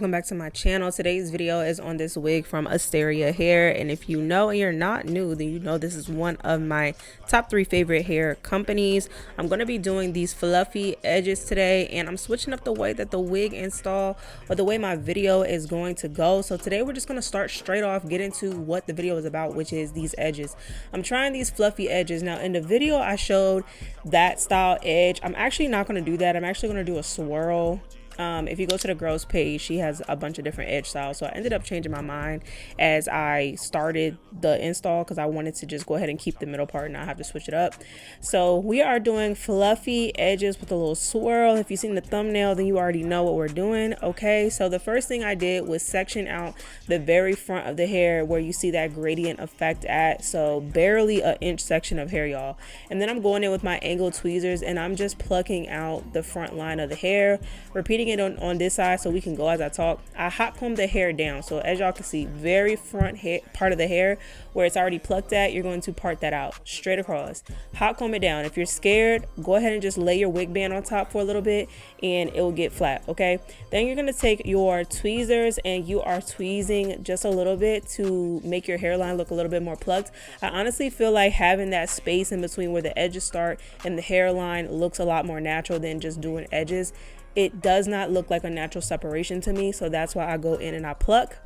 Welcome back to my channel. Today's video is on this wig from Asteria hair, and if you know and you're not new, then you know this is one of my top 3 favorite hair companies. I'm going to be doing these fluffy edges today, and I'm switching up the way that the wig install or the way my video is going to go. So today we're just going to start straight off, get into what the video is about, which is these edges. I'm trying these fluffy edges. Now in the video I showed that style edge. I'm actually not going to do that. I'm actually going to do a swirl. If you go to the girl's page, she has a bunch of different edge styles. So I ended up changing my mind as I started the install because I wanted to just go ahead and keep the middle part and not have to switch it up. So we are doing fluffy edges with a little swirl. If you've seen the thumbnail, then you already know what we're doing. Okay, so the first thing I did was section out the very front of the hair where you see that gradient effect at. So barely an inch section of hair, y'all. And then I'm going in with my angled tweezers and I'm just plucking out the front line of the hair, repeating it on this side so we can go as I talk. I hot comb the hair down, so as y'all can see, very front hair part of the hair where it's already plucked at, you're going to part that out straight across. Hot comb it down. If you're scared, go ahead and just lay your wig band on top for a little bit and it will get flat. Okay, then you're going to take your tweezers and you are tweezing just a little bit to make your hairline look a little bit more plucked. I honestly feel like having that space in between where the edges start and the hairline looks a lot more natural than just doing edges. It does not look like a natural separation to me, so that's why I go in and I pluck.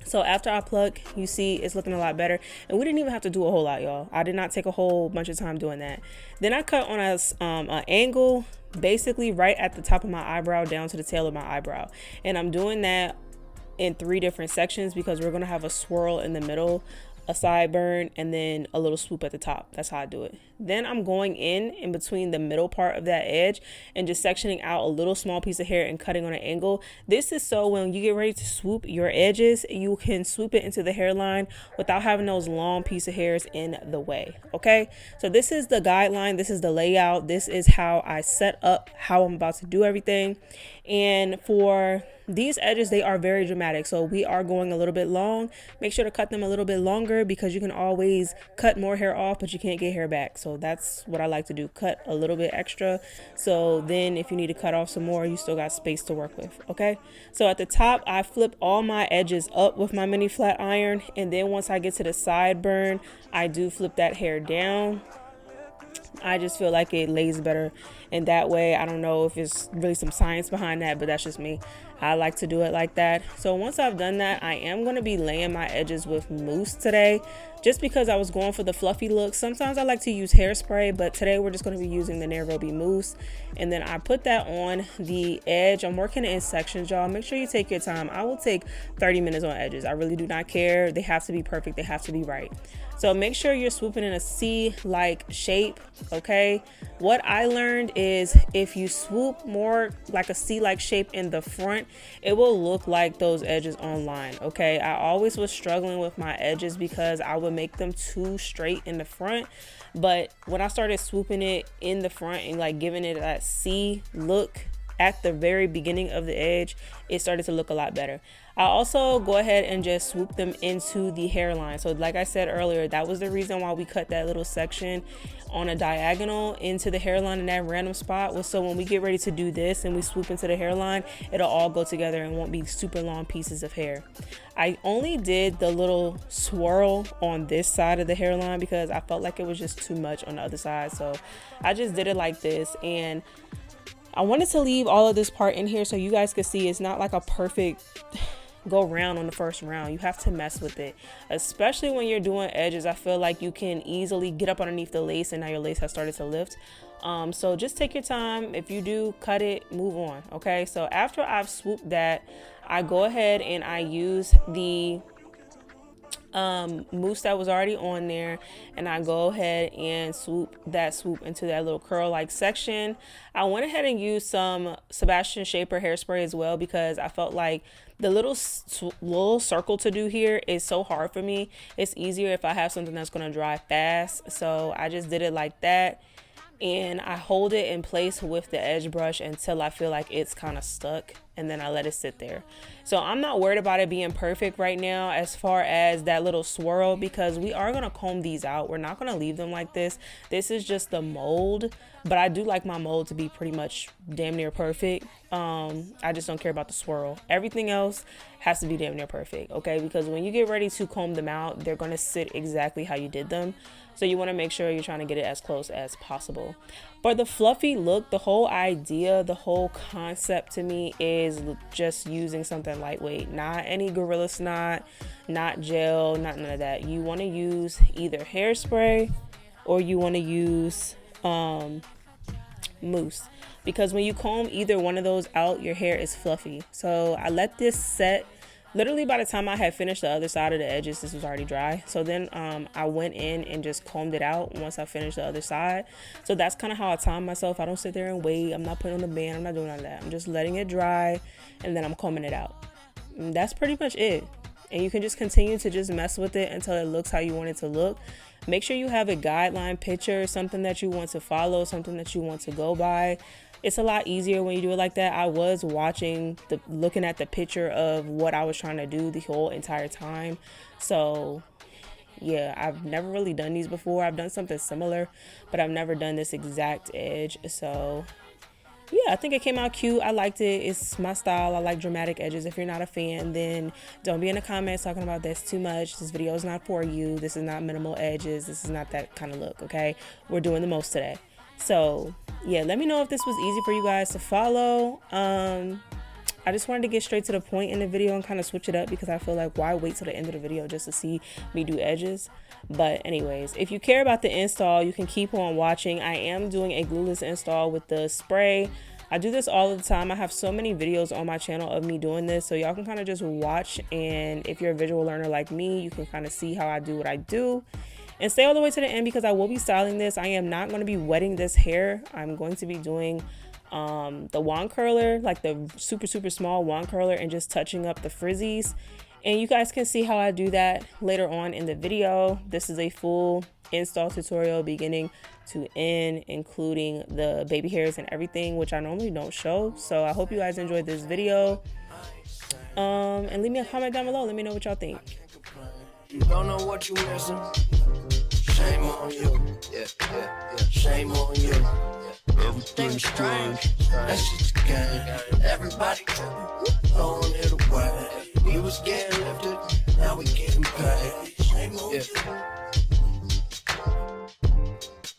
So after I pluck, you see it's looking a lot better, and we didn't even have to do a whole lot, y'all. I did not take a whole bunch of time doing that. Then I cut on an angle basically right at the top of my eyebrow down to the tail of my eyebrow, and I'm doing that in 3 different sections because we're gonna have a swirl in the middle, a sideburn, and then a little swoop at the top. That's how I do it. Then I'm going in between the middle part of that edge and just sectioning out a little small piece of hair and cutting on an angle. This is so when you get ready to swoop your edges, you can swoop it into the hairline without having those long piece of hairs in the way. Okay, so this is the guideline, this is the layout, this is how I set up how I'm about to do everything. And for these edges, they are very dramatic, so we are going a little bit long. Make sure to cut them a little bit longer because you can always cut more hair off, but you can't get hair back. So that's what I like to do, cut a little bit extra, so then if you need to cut off some more, you still got space to work with. Okay, so at the top I flip all my edges up with my mini flat iron, and then once I get to the sideburn, I do flip that hair down. I just feel like it lays better in that way. I don't know if it's really some science behind that, but that's just me. I like to do it like that. So once I've done that, I am going to be laying my edges with mousse today, just because I was going for the fluffy look. Sometimes I like to use hairspray, but today we're just going to be using the Nairobi mousse. And then I put that on the edge. I'm working it in sections, y'all. Make sure you take your time. I will take 30 minutes on edges. I really do not care. They have to be perfect. They have to be right. So make sure you're swooping in a C-like shape, okay? What I learned is if you swoop more like a C-like shape in the front, it will look like those edges online, okay? I always was struggling with my edges because I would make them too straight in the front. But when I started swooping it in the front and like giving it that C look at the very beginning of the edge, it started to look a lot better. I also go ahead and just swoop them into the hairline. So like I said earlier, that was the reason why we cut that little section on a diagonal into the hairline in that random spot, was so when we get ready to do this and we swoop into the hairline, it'll all go together and won't be super long pieces of hair. I only did the little swirl on this side of the hairline because I felt like it was just too much on the other side. So I just did it like this, and I wanted to leave all of this part in here so you guys could see it's not like a perfect go round on the first round. You have to mess with it, especially when you're doing edges. I feel like you can easily get up underneath the lace and now your lace has started to lift. So just take your time. If you do cut it, move on. Okay, so after I've swooped that, I go ahead and I use the mousse that was already on there, and I go ahead and swoop into that little curl like section. I went ahead and used some Sebastian Shaper hairspray as well because I felt like the little circle to do here is so hard for me. It's easier if I have something that's going to dry fast. So I just did it like that, and I hold it in place with the edge brush until I feel like it's kind of stuck and then I let it sit there. So I'm not worried about it being perfect right now as far as that little swirl, because we are going to comb these out. We're not going to leave them like this. This is just the mold, but I do like my mold to be pretty much damn near perfect. I just don't care about the swirl. Everything else has to be damn near perfect, okay? Because when you get ready to comb them out, they're going to sit exactly how you did them. So you want to make sure you're trying to get it as close as possible. For the fluffy look, the whole idea, the whole concept to me is just using something lightweight, not any Gorilla Snot, not gel, not none of that. You want to use either hairspray or you want to use mousse, because when you comb either one of those out, your hair is fluffy. So I let this set. Literally by the time I had finished the other side of the edges, this was already dry. So then I went in and just combed it out once I finished the other side. So that's kind of how I time myself. I don't sit there and wait. I'm not putting on the band. I'm not doing none of that. I'm just letting it dry and then I'm combing it out. And that's pretty much it. And you can just continue to just mess with it until it looks how you want it to look. Make sure you have a guideline picture, something that you want to follow, something that you want to go by. It's a lot easier when you do it like that. I was looking at the picture of what I was trying to do the whole entire time. So yeah, I've never really done these before. I've done something similar, but I've never done this exact edge. So yeah, I think it came out cute. I liked it. It's my style. I like dramatic edges. If you're not a fan, then don't be in the comments talking about this too much. This video is not for you. This is not minimal edges. This is not that kind of look, okay? We're doing the most today. So yeah, let me know if this was easy for you guys to follow. I just wanted to get straight to the point in the video and kind of switch it up, because I feel like why wait till the end of the video just to see me do edges. But anyways, if you care about the install, you can keep on watching. I am doing a glueless install with the spray. I do this all the time. I have so many videos on my channel of me doing this, so y'all can kind of just watch, and if you're a visual learner like me, you can kind of see how I do what I do. And stay all the way to the end, because I will be styling this. I am not going to be wetting this hair. I'm going to be doing the wand curler, like the super small wand curler, and just touching up the frizzies. And you guys can see how I do that later on in the video. This is a full install tutorial beginning to end, including the baby hairs and everything, which I normally don't show. So I hope you guys enjoyed this video. And leave me a comment down below. Let me know what y'all think. You don't know what you missing. Shame on you. Yeah. Shame on you. Everything's strange. That's just a game. Everybody throwing it away. He was getting lifted. Now we getting paid. Shame on you.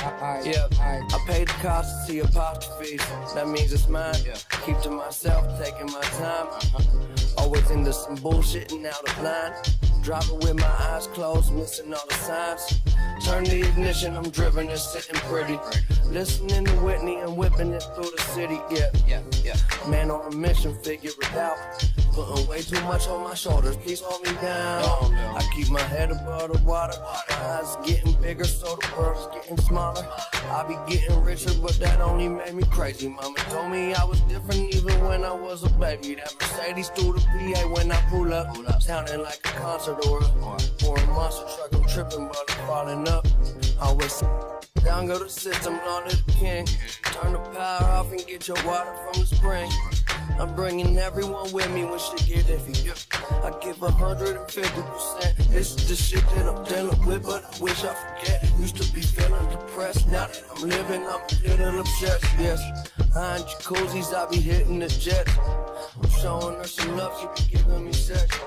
I paid the cost to see apostrophes. That means it's mine. Keep to myself, taking my time. Always into some bullshit and out of line. Driving with my eyes closed, missing all the signs. Turn the ignition, I'm driven and sitting pretty. Listening to Whitney and whipping it through the city. Yeah. Man on a mission, figure it out. Putting way too much on my shoulders, please hold me down. I keep my head above the water. My eyes getting bigger, so the world's getting smaller. I be getting richer, but that only made me crazy. Mama told me I was different even when I was a baby. That Mercedes through the PA when I pull up, sounding like a concert or a monster truck. I'm tripping, but I'm falling up. Always down go the system, Lord of the King. Turn the power off and get your water from the spring. I'm bringing everyone with me when shit get iffy. I give 150%. This is the shit that I'm dealing with, but I wish I forget. Used to be feeling depressed, now that I'm living, I'm a little obsessed. Yes, behind jacuzzis, I be hitting the jets. I'm showing her some love, she be giving me sex.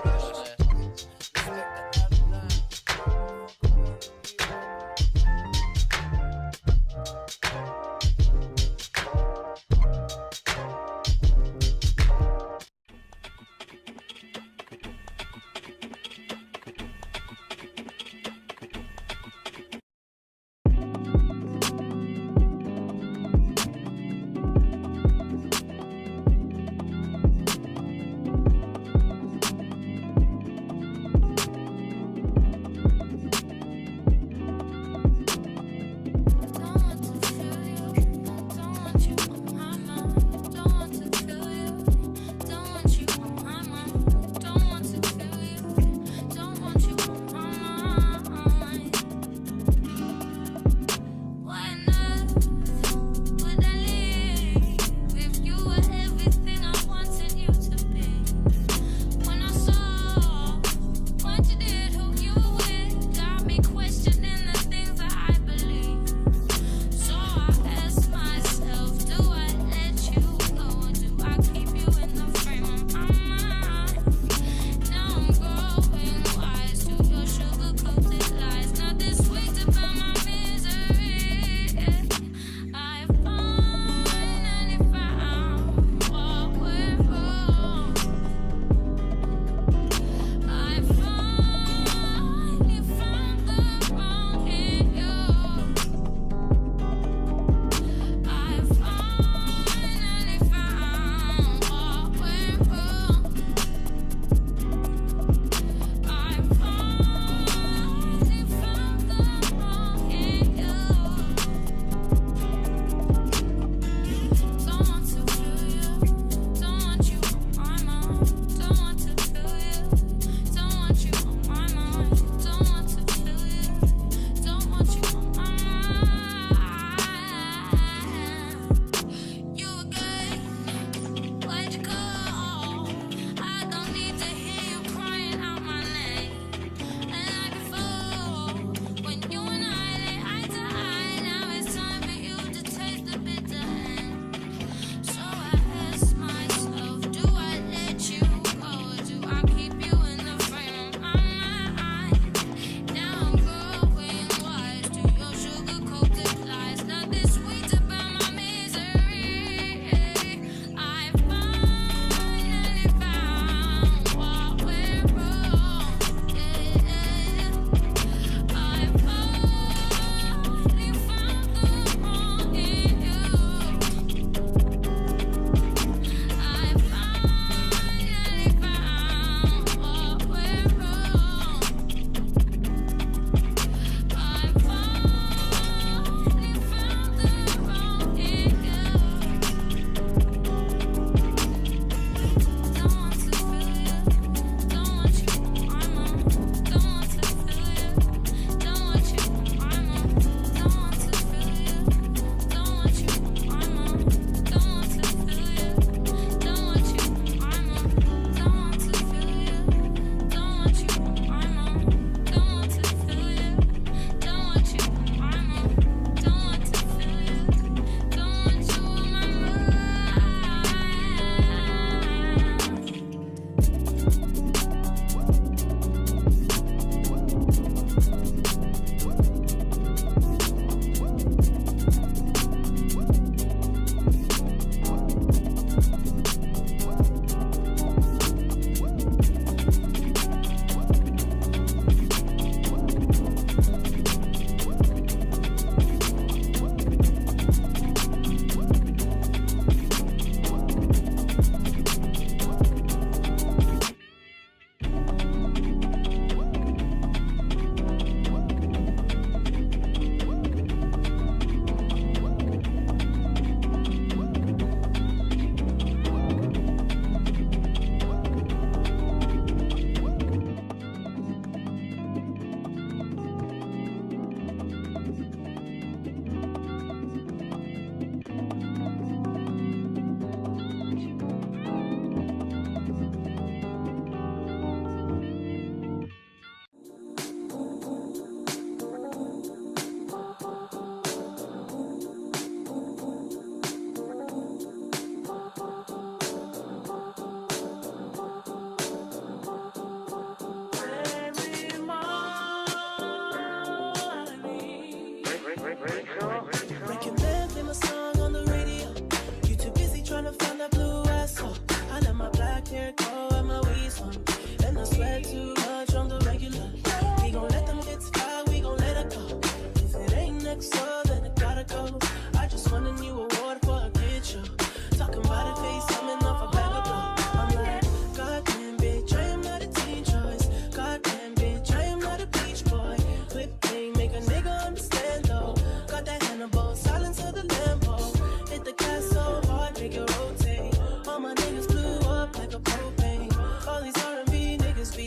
All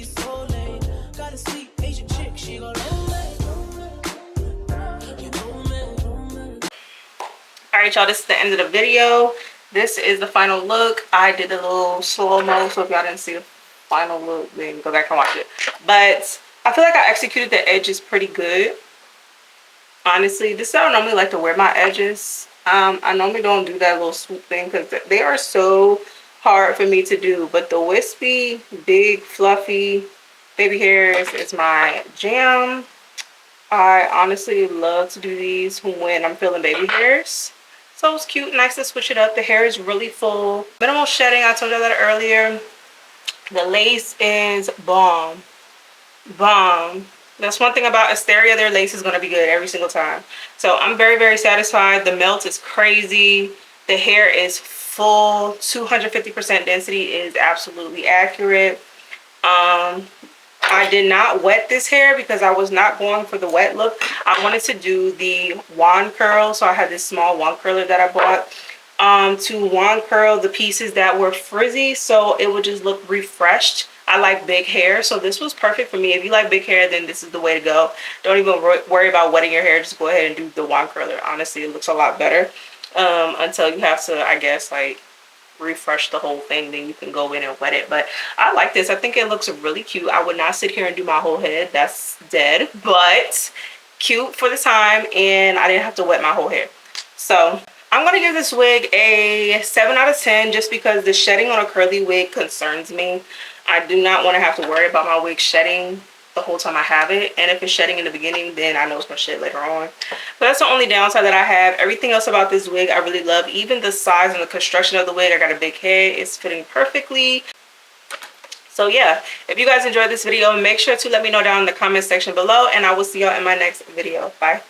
right, y'all, this is the end of the video. This is the final look. I did a little slow-mo, so if y'all didn't see the final look, then go back and watch it. But I feel like I executed the edges pretty good. Honestly, this is how I normally like to wear my edges. I normally don't do that little swoop thing because they are so hard for me to do. But the wispy, big, fluffy baby hairs is my jam. I honestly love to do these when I'm feeling baby hairs. So it's cute, nice to switch it up. The hair is really full. Minimal shedding, I told you that earlier. The lace is bomb. Bomb. That's one thing about Asteria. Their lace is going to be good every single time. So I'm very, very satisfied. The melt is crazy. The hair is full. 250% density is absolutely accurate. I did not wet this hair because I was not going for the wet look. I wanted to do the wand curl. So I had this small wand curler that I bought to wand curl the pieces that were frizzy so it would just look refreshed. I like big hair, so this was perfect for me. If you like big hair, then this is the way to go. Don't even worry about wetting your hair. Just go ahead and do the wand curler. Honestly, it looks a lot better until you have to, I guess, like refresh the whole thing. Then you can go in and wet it. But I like this. I think it looks really cute. I would not sit here and do my whole head. That's dead. But cute for the time, and I didn't have to wet my whole hair. So I'm going to give this wig a 7 out of 10 just because the shedding on a curly wig concerns me. I do not want to have to worry about my wig shedding the whole time I have it. And if it's shedding in the beginning, then I know it's going to shed later on. But that's the only downside that I have. Everything else about this wig I really love. Even the size and the construction of the wig. I got a big head. It's fitting perfectly. So yeah, if you guys enjoyed this video, make sure to let me know down in the comment section below. And I will see y'all in my next video. Bye.